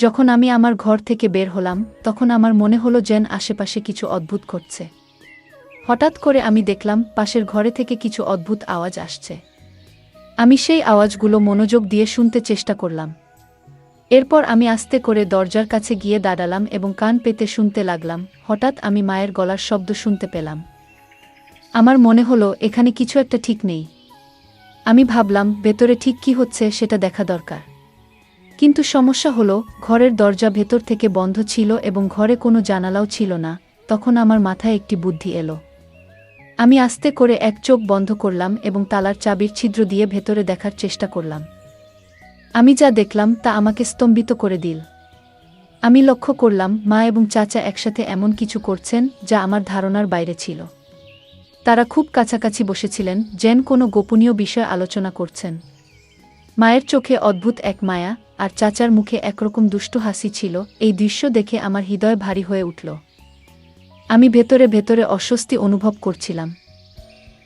যখন আমি আমার ঘর থেকে বের হলাম তখন আমার মনে হলো যেন আশেপাশে কিছু অদ্ভুত ঘটছে। হঠাৎ করে আমি দেখলাম পাশের ঘরে থেকে কিছু অদ্ভুত আওয়াজ আসছে। আমি সেই আওয়াজগুলো মনোযোগ দিয়ে শুনতে চেষ্টা করলাম। এরপর আমি আস্তে করে দরজার কাছে গিয়ে দাঁড়ালাম এবং কান পেতে শুনতে লাগলাম। হঠাৎ আমি মায়ের গলার শব্দ শুনতে পেলাম। আমার মনে হলো এখানে কিছু একটা ঠিক নেই। আমি ভাবলাম ভেতরে ঠিক কি হচ্ছে সেটা দেখা দরকার। কিন্তু সমস্যা হলো ঘরের দরজা ভেতর থেকে বন্ধ ছিল এবং ঘরে কোনো জানালাও ছিল না। তখন আমার মাথায় একটি বুদ্ধি এলো। আমি আস্তে করে এক চোখ বন্ধ করলাম এবং তালার চাবির ছিদ্র দিয়ে ভেতরে দেখার চেষ্টা করলাম। আমি যা দেখলাম তা আমাকে স্তম্ভিত করে দিল। আমি লক্ষ্য করলাম মা এবং চাচা একসাথে এমন কিছু করছেন যা আমার ধারণার বাইরে ছিল। তারা খুব কাছাকাছি বসেছিলেন, যেন কোনো গোপনীয় বিষয় আলোচনা করছেন। মায়ের চোখে অদ্ভুত এক মায়া আর চাচার মুখে একরকম দুষ্টু হাসি ছিল। এই দৃশ্য দেখে আমার হৃদয় ভারী হয়ে উঠল। আমি ভেতরে ভেতরে অস্বস্তি অনুভব করছিলাম।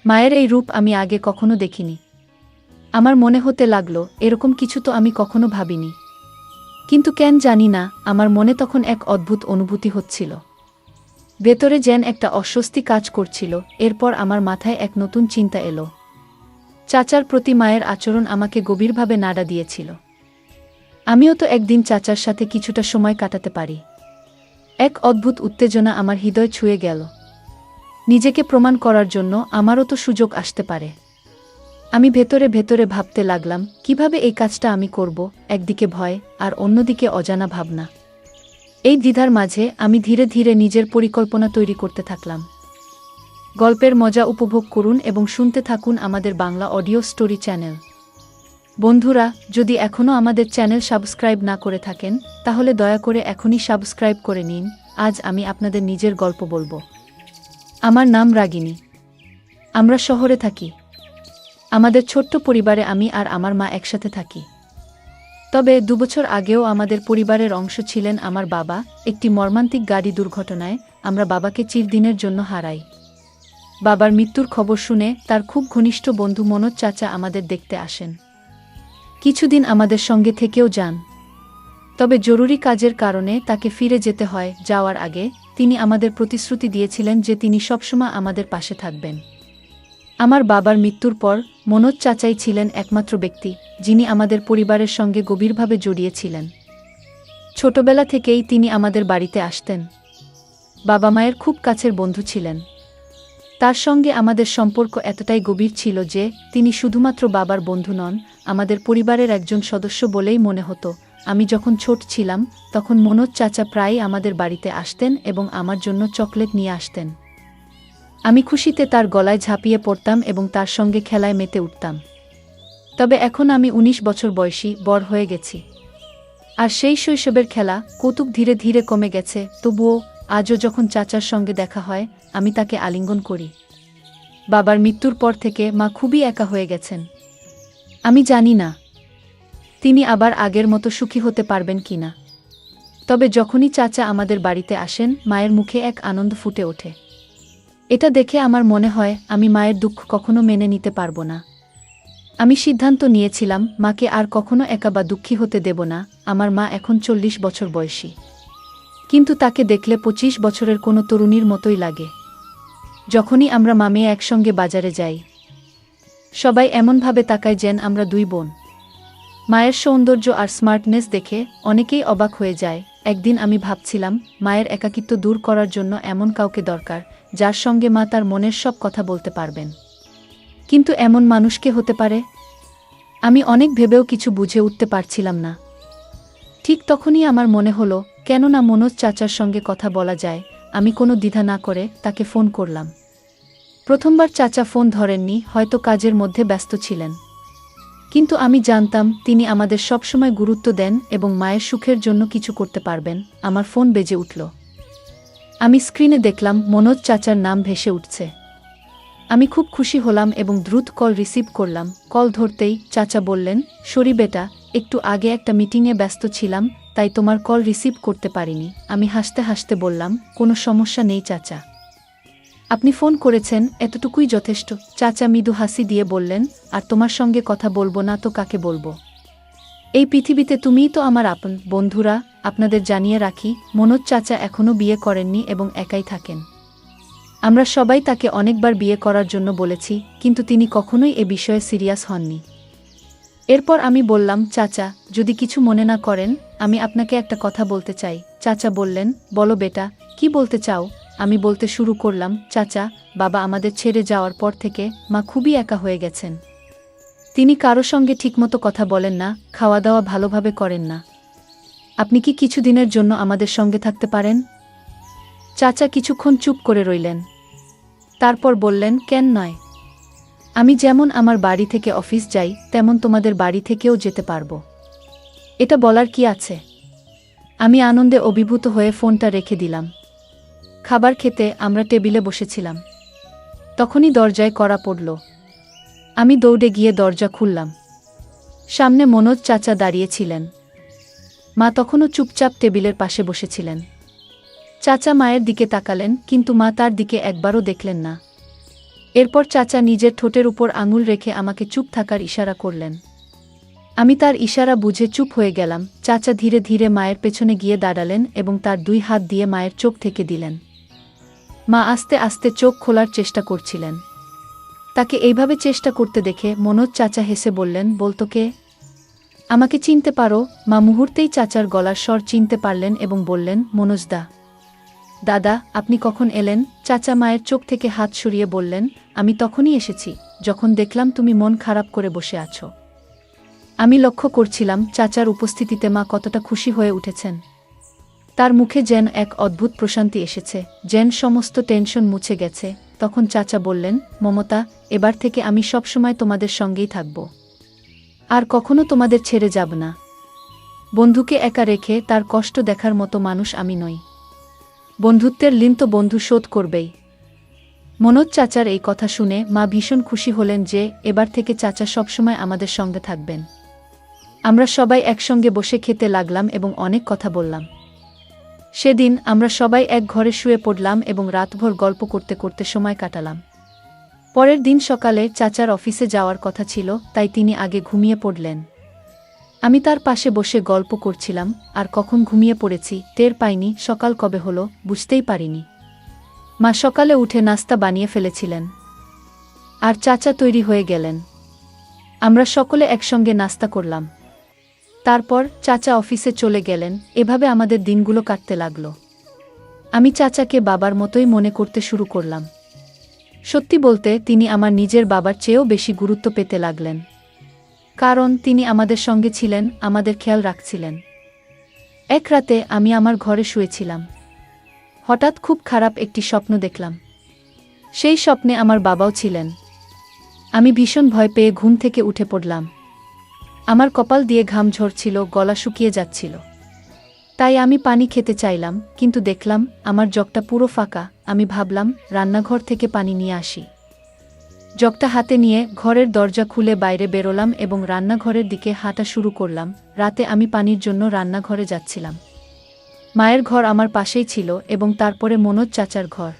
মায়ের এই রূপ আমি আগে কখনো দেখিনি। আমার মনে হতে লাগলো এরকম কিছু তো আমি কখনো ভাবিনি। কিন্তু কেন জানি না, আমার মনে তখন এক অদ্ভুত অনুভূতি হচ্ছিল। ভেতরে যেন একটা অস্বস্তি কাজ করছিল। এরপর আমার মাথায় এক নতুন চিন্তা এলো। চাচার প্রতি মায়ের আচরণ আমাকে গভীরভাবে নাড়া দিয়েছিল। আমিও তো একদিন চাচার সাথে কিছুটা সময় কাটাতে পারি। এক অদ্ভুত উত্তেজনা আমার হৃদয় ছুঁয়ে গেল। নিজেকে প্রমাণ করার জন্য আমারও তো সুযোগ আসতে পারে। আমি ভেতরে ভেতরে ভাবতে লাগলাম কিভাবে এই কাজটা আমি করব, একদিকে ভয় আর অন্যদিকে অজানা ভাবনা। এই দ্বিধার মাঝে আমি ধীরে ধীরে নিজের পরিকল্পনা তৈরি করতে থাকলাম। গল্পের মজা উপভোগ করুন এবং শুনতে থাকুন আমাদের বাংলা অডিও স্টোরি চ্যানেল। বন্ধুরা, যদি এখনও আমাদের চ্যানেল সাবস্ক্রাইব না করে থাকেন তাহলে দয়া করে এখনই সাবস্ক্রাইব করে নিন। আজ আমি আপনাদের নিজের গল্প বলবো। আমার নাম রাগিনী। আমরা শহরে থাকি। আমাদের ছোট্ট পরিবারে আমি আর আমার মা একসাথে থাকি। তবে 2 বছর আগেও আমাদের পরিবারের অংশ ছিলেন আমার বাবা। একটি মর্মান্তিক গাড়ি দুর্ঘটনায় আমরা বাবাকে চিরদিনের জন্য হারাই। বাবার মৃত্যুর খবর শুনে তার খুব ঘনিষ্ঠ বন্ধু মনোজ চাচা আমাদের দেখতে আসেন। কিছুদিন আমাদের সঙ্গে থেকেও যান। তবে জরুরি কাজের কারণে তাকে ফিরে যেতে হয়। যাওয়ার আগে তিনি আমাদের প্রতিশ্রুতি দিয়েছিলেন যে তিনি সবসময় আমাদের পাশে থাকবেন। আমার বাবার মৃত্যুর পর মনোজ চাচাই ছিলেন একমাত্র ব্যক্তি যিনি আমাদের পরিবারের সঙ্গে গভীরভাবে জড়িয়েছিলেন। ছোটবেলা থেকেই তিনি আমাদের বাড়িতে আসতেন। বাবা মায়ের খুব কাছের বন্ধু ছিলেন। তার সঙ্গে আমাদের সম্পর্ক এতটাই গভীর ছিল যে তিনি শুধুমাত্র বাবার বন্ধু নন, আমাদের পরিবারের একজন সদস্য বলেই মনে হতো। আমি যখন ছোট ছিলাম তখন মনোজ চাচা প্রায়ই আমাদের বাড়িতে আসতেন এবং আমার জন্য চকলেট নিয়ে আসতেন। আমি খুশিতে তার গলায় ঝাঁপিয়ে পড়তাম এবং তার সঙ্গে খেলায় মেতে উঠতাম। তবে এখন আমি 19 বছর বয়সী, বড় হয়ে গেছি। আর সেই শৈশবের খেলা কৌতুক ধীরে ধীরে কমে গেছে। তবুও আজও যখন চাচার সঙ্গে দেখা হয় আমি তাকে আলিঙ্গন করি। বাবার মৃত্যুর পর থেকে মা খুবই একা হয়ে গেছেন। আমি জানি না তিনি আবার আগের মতো সুখী হতে পারবেন কিনা। তবে যখনই চাচা আমাদের বাড়িতে আসেন মায়ের মুখে এক আনন্দ ফুটে ওঠে। এটা দেখে আমার মনে হয় আমি মায়ের দুঃখ কখনো মেনে নিতে পারবো না। আমি সিদ্ধান্ত নিয়েছিলাম মাকে আর কখনো একা বা দুঃখী হতে দেব না। আমার মা এখন 40 বছর বয়সী, কিন্তু তাকে দেখলে 25 বছরের কোনো তরুণীর মতোই লাগে। যখনই আমরা মা মেয়ে একসঙ্গে বাজারে যাই সবাই এমনভাবে তাকায় যেন আমরা 2 বোন। মায়ের সৌন্দর্য আর স্মার্টনেস দেখে অনেকেই অবাক হয়ে যায়। একদিন আমি ভাবছিলাম মায়ের একাকিত্ব দূর করার জন্য এমন কাউকে দরকার যার সঙ্গে মা তার মনের সব কথা বলতে পারবেন। কিন্তু এমন মানুষ কে হতে পারে? আমি অনেক ভেবেও কিছু বুঝে উঠতে পারছিলাম না। ঠিক তখনই আমার মনে হলো কেন না মনোজ চাচার সঙ্গে কথা বলা যায়। আমি কোনো দ্বিধা না করে তাকে ফোন করলাম। প্রথমবার চাচা ফোন ধরেননি, হয়তো কাজের মধ্যে ব্যস্ত ছিলেন। কিন্তু আমি জানতাম তিনি আমাদের সবসময় গুরুত্ব দেন এবং মায়ের সুখের জন্য কিছু করতে পারবেন। আমার ফোন বেজে উঠল। আমি স্ক্রিনে দেখলাম মনোজ চাচার নাম ভেসে উঠছে। আমি খুব খুশি হলাম এবং দ্রুত কল রিসিভ করলাম। কল ধরতেই চাচা বললেন, সরি বেটা, একটু আগে একটা মিটিংয়ে ব্যস্ত ছিলাম তাই তোমার কল রিসিভ করতে পারিনি। আমি হাসতে হাসতে বললাম, কোনো সমস্যা নেই চাচা, আপনি ফোন করেছেন এতটুকুই যথেষ্ট। চাচা মৃদু হাসি দিয়ে বললেন, আর তোমার সঙ্গে কথা বলবো না তো কাকে বলবো? এই পৃথিবীতে তুমিই তো আমার আপন। বন্ধুরা, আপনাদের জানিয়ে রাখি, মনোজ চাচা এখনও বিয়ে করেননি এবং একাই থাকেন। আমরা সবাই তাকে অনেকবার বিয়ে করার জন্য বলেছি, কিন্তু তিনি কখনোই এ বিষয়ে সিরিয়াস হননি। এরপর আমি বললাম, চাচা, যদি কিছু মনে না করেন, আমি আপনাকে একটা কথা বলতে চাই। চাচা বললেন, বলো বেটা, কি বলতে চাও? আমি বলতে শুরু করলাম, চাচা, বাবা আমাদের ছেড়ে যাওয়ার পর থেকে মা খুবই একা হয়ে গেছেন। তিনি কারো সঙ্গে ঠিকমতো কথা বলেন না, খাওয়া দাওয়া ভালোভাবে করেন না। আপনি কি কিছুদিনের জন্য আমাদের সঙ্গে থাকতে পারেন? চাচা কিছুক্ষণ চুপ করে রইলেন। তারপর বললেন, কেন নয়? আমি যেমন আমার বাড়ি থেকে অফিস যাই, তেমন তোমাদের বাড়ি থেকেও যেতে পারবো। এটা বলার কি আছে? আমি আনন্দে অভিভূত হয়ে ফোনটা রেখে দিলাম। খাবার খেতে আমরা টেবিলে বসেছিলাম। তখনই দরজায় কড়া পড়ল। আমি দৌড়ে গিয়ে দরজা খুললাম। সামনে মনোজ চাচা দাঁড়িয়েছিলেন। মা তখনও চুপচাপ টেবিলের পাশে বসেছিলেন। চাচা মায়ের দিকে তাকালেন, কিন্তু মা তার দিকে একবারও দেখলেন না। এরপর চাচা নিজের ঠোঁটের উপর আঙুল রেখে আমাকে চুপ থাকার ইশারা করলেন। আমি তার ইশারা বুঝে চুপ হয়ে গেলাম। চাচা ধীরে ধীরে মায়ের পেছনে গিয়ে দাঁড়ালেন এবং তার 2 হাত দিয়ে মায়ের চোখ থেকে দিলেন। মা আস্তে আস্তে চোখ খোলার চেষ্টা করছিলেন। তাকে এইভাবে চেষ্টা করতে দেখে মনোজ চাচা হেসে বললেন, বলতো কে? আমাকে চিনতে পারো? মা মুহূর্তেই চাচার গলার স্বর চিনতে পারলেন এবং বললেন, মনোজদা। দাদা, আপনি কখন এলেন? চাচা মায়ের চোখ থেকে হাত সরিয়ে বললেন, আমি তখনই এসেছি, যখন দেখলাম তুমি মন খারাপ করে বসে আছো। আমি লক্ষ্য করছিলাম চাচার উপস্থিতিতে মা কতটা খুশি হয়ে উঠেছেন। তার মুখে যেন এক অদ্ভুত প্রশান্তি এসেছে, যেন সমস্ত টেনশন মুছে গেছে। তখন চাচা বললেন, মমতা, এবার থেকে আমি সবসময় তোমাদের সঙ্গেই থাকব। আর কখনো তোমাদের ছেড়ে যাব না। বন্ধুকে একা রেখে তার কষ্ট দেখার মতো মানুষ আমি নই। বন্ধুত্বের ঋণ তো বন্ধু শোধ করবেই। মনোজ চাচার এই কথা শুনে মা ভীষণ খুশি হলেন যে এবার থেকে চাচা সবসময় আমাদের সঙ্গে থাকবেন। আমরা সবাই একসঙ্গে বসে খেতে লাগলাম এবং অনেক কথা বললাম। সেদিন আমরা সবাই এক ঘরে শুয়ে পড়লাম এবং রাতভর গল্প করতে করতে সময় কাটালাম। পরের দিন সকালে চাচার অফিসে যাওয়ার কথা ছিল, তাই তিনি আগে ঘুমিয়ে পড়লেন। আমি তার পাশে বসে গল্প করছিলাম, আর কখন ঘুমিয়ে পড়েছি টের পাইনি। সকাল কবে হলো বুঝতেই পারিনি। মা সকালে উঠে নাস্তা বানিয়ে ফেলেছিলেন, আর চাচা তৈরি হয়ে গেলেন। আমরা সকলে একসঙ্গে নাস্তা করলাম। তারপর চাচা অফিসে চলে গেলেন। এভাবে আমাদের দিনগুলো কাটতে লাগল। আমি চাচাকে বাবার মতোই মনে করতে শুরু করলাম। সত্যি বলতে তিনি আমার নিজের বাবার চেয়েও বেশি গুরুত্ব পেতে লাগলেন, কারণ তিনি আমাদের সঙ্গে ছিলেন, আমাদের খেয়াল রাখছিলেন। এক রাতে আমি আমার ঘরে শুয়েছিলাম। হঠাৎ খুব খারাপ একটি স্বপ্ন দেখলাম। সেই স্বপ্নে আমার বাবাও ছিলেন। আমি ভীষণ ভয় পেয়ে ঘুম থেকে উঠে পড়লাম। আমার কপাল দিয়ে ঘাম ঝরছিল, গলা শুকিয়ে যাচ্ছিল। তাই আমি পানি খেতে চাইলাম, কিন্তু দেখলাম আমার জগটা পুরো ফাঁকা। আমি ভাবলাম রান্নাঘর থেকে পানি নিয়ে আসি। জগটা হাতে নিয়ে ঘরের দরজা খুলে বাইরে বেরোলাম এবং রান্নাঘরের দিকে হাঁটা শুরু করলাম। রাতে আমি পানির জন্য রান্নাঘরে যাচ্ছিলাম। মায়ের ঘর আমার পাশেই ছিল এবং তারপরে মনোজ চাচার ঘর।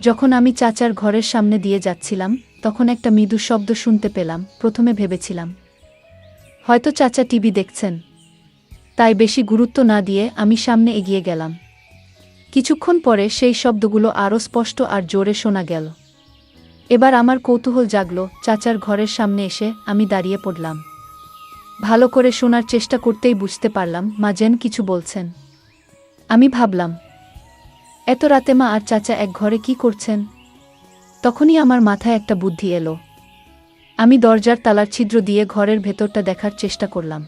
যখন আমি চাচার ঘরের সামনে দিয়ে যাচ্ছিলাম, তখন একটা মৃদু শব্দ শুনতে পেলাম। প্রথমে ভেবেছিলাম হয়তো চাচা টিভি দেখছেন, তাই বেশি গুরুত্ব না দিয়ে আমি সামনে এগিয়ে গেলাম। কিছুক্ষণ পরে সেই শব্দগুলো আরও স্পষ্ট আর জোরে শোনা গেল। এবার আমার কৌতূহল জাগল। চাচার ঘরের সামনে এসে আমি দাঁড়িয়ে পড়লাম। ভালো করে শোনার চেষ্টা করতেই বুঝতে পারলাম মা যেন কিছু বলছেন। আমি ভাবলাম, এত রাতে মা আর চাচা এক ঘরে কি করছেন? তখনই আমার মাথায় একটা বুদ্ধি এলো। আমি দরজার তালার ছিদ্র দিয়ে ঘরের ভেতরটা দেখার চেষ্টা করলাম।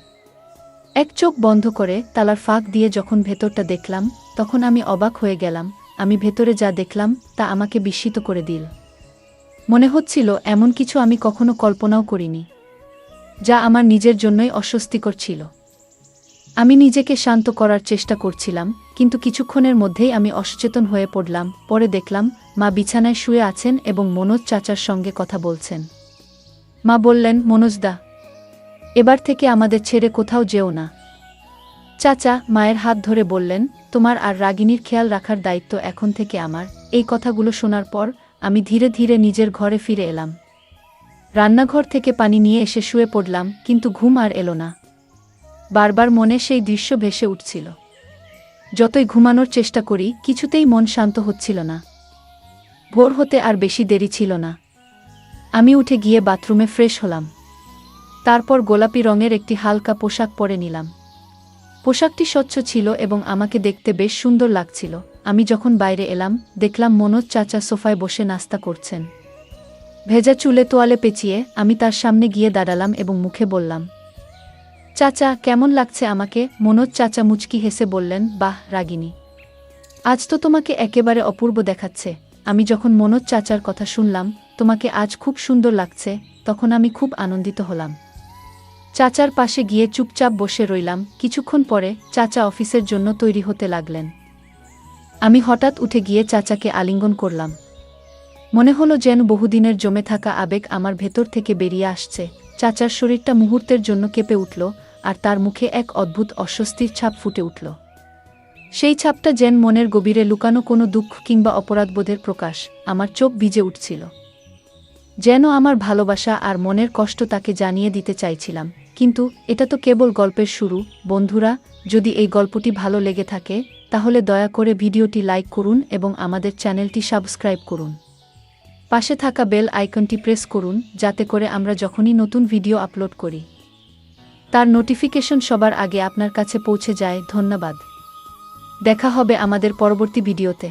এক চোখ বন্ধ করে তালার ফাঁক দিয়ে যখন ভেতরটা দেখলাম, তখন আমি অবাক হয়ে গেলাম। আমি ভেতরে যা দেখলাম তা আমাকে বিস্মিত করে দিল। মনে হচ্ছিল এমন কিছু আমি কখনো কল্পনাও করিনি, যা আমার নিজের জন্যই অস্বস্তিকর ছিল। আমি নিজেকে শান্ত করার চেষ্টা করছিলাম, কিন্তু কিছুক্ষণের মধ্যেই আমি অসচেতন হয়ে পড়লাম। পরে দেখলাম মা বিছানায় শুয়ে আছেন এবং মনোজ চাচার সঙ্গে কথা বলছেন। মা বললেন, মনোজদা, এবার থেকে আমাদের ছেড়ে কোথাও যেও না। চাচা মায়ের হাত ধরে বললেন, তোমার আর রাগিনীর খেয়াল রাখার দায়িত্ব এখন থেকে আমার। এই কথাগুলো শোনার পর আমি ধীরে ধীরে নিজের ঘরে ফিরে এলাম। রান্নাঘর থেকে পানি নিয়ে এসে শুয়ে পড়লাম, কিন্তু ঘুম আর এলো না। বারবার মনে সেই দৃশ্য ভেসে উঠছিল। যতই ঘুমানোর চেষ্টা করি কিছুতেই মন শান্ত হচ্ছিল না। ভোর হতে আর বেশি দেরি ছিল না। আমি উঠে গিয়ে বাথরুমে ফ্রেশ হলাম। তারপর গোলাপি রঙের একটি হালকা পোশাক পরে নিলাম। পোশাকটি স্বচ্ছ ছিল এবং আমাকে দেখতে বেশ সুন্দর লাগছিল। আমি যখন বাইরে এলাম দেখলাম মনোজ চাচা সোফায় বসে নাস্তা করছেন। ভেজা চুলে তোয়ালে পেঁচিয়ে আমি তার সামনে গিয়ে দাঁড়ালাম এবং মুখে বললাম, চাচা কেমন লাগছে আমাকে? মনোজ চাচা মুচকি হেসে বললেন, বাহ রাগিনী, আজ তো তোমাকে একেবারে অপূর্ব দেখাচ্ছে। আমি যখন মনোজ চাচার কথা শুনলাম তোমাকে আজ খুব সুন্দর লাগছে, তখন আমি খুব আনন্দিত হলাম। চাচার পাশে গিয়ে চুপচাপ বসে রইলাম। কিছুক্ষণ পরে চাচা অফিসের জন্য তৈরি হতে লাগলেন। আমি হঠাৎ উঠে গিয়ে চাচাকে আলিঙ্গন করলাম। মনে হলো যেন বহুদিনের জমে থাকা আবেগ আমার ভেতর থেকে বেরিয়ে আসছে। চাচার শরীরটা মুহূর্তের জন্য কেঁপে উঠল, আর তার মুখে এক অদ্ভুত অস্বস্তির ছাপ ফুটে উঠল। সেই ছাপটা যেন মনের গভীরে লুকানো কোনো দুঃখ কিংবা অপরাধবোধের প্রকাশ। আমার চোখ ভিজে উঠছিল, যেন আমার ভালোবাসা আর মনের কষ্ট তাকে জানিয়ে দিতে চাইছিলাম। কিন্তু এটা তো কেবল গল্পের শুরু। বন্ধুরা, যদি এই গল্পটি ভালো লেগে থাকে তাহলে দয়া করে ভিডিওটি লাইক করুন এবং আমাদের চ্যানেলটি সাবস্ক্রাইব করুন। পাশে থাকা বেল আইকনটি প্রেস করুন যাতে করে আমরা যখনই নতুন ভিডিও আপলোড করি তার নোটিফিকেশন সবার আগে আপনার কাছে পৌঁছে যায়। ধন্যবাদ। দেখা হবে আমাদের পরবর্তী ভিডিওতে।